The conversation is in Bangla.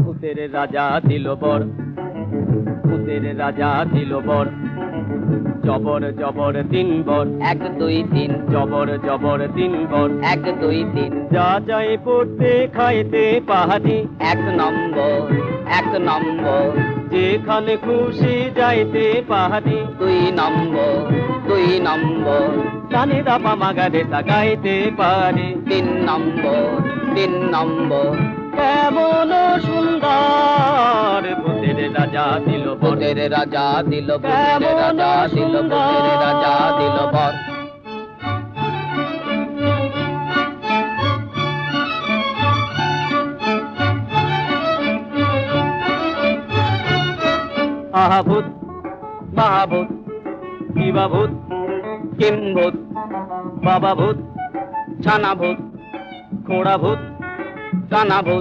ভূতের রাজা দিল বর, ভূতের রাজা দিল বর, জবর জবর তিন বর, 1 2 3 জবর জবর তিন বর, 1 2 3 যা চাই পড়তে খাইতে পাহাড়ি, 1 নম্বর 1 নম্বর যেখানে খুশি যাইতে পাহাড়ি, 2 নম্বর 2 নম্বর কানে দাপা মাগারে তাকাইতে পারি। 3 নম্বর 3 নম্বর কেমন সুন্দর ভূতের রাজা দিল বর, ভূতের রাজা দিল, ভূতের রাজা দিল, ভূতের রাজা দিল বর। আহা ভূত মহাভূত, কিবা ভূত, কিম্ভূত বাবা ভূত, ছানা ভূত খোড়া ভূত, কানা ভূত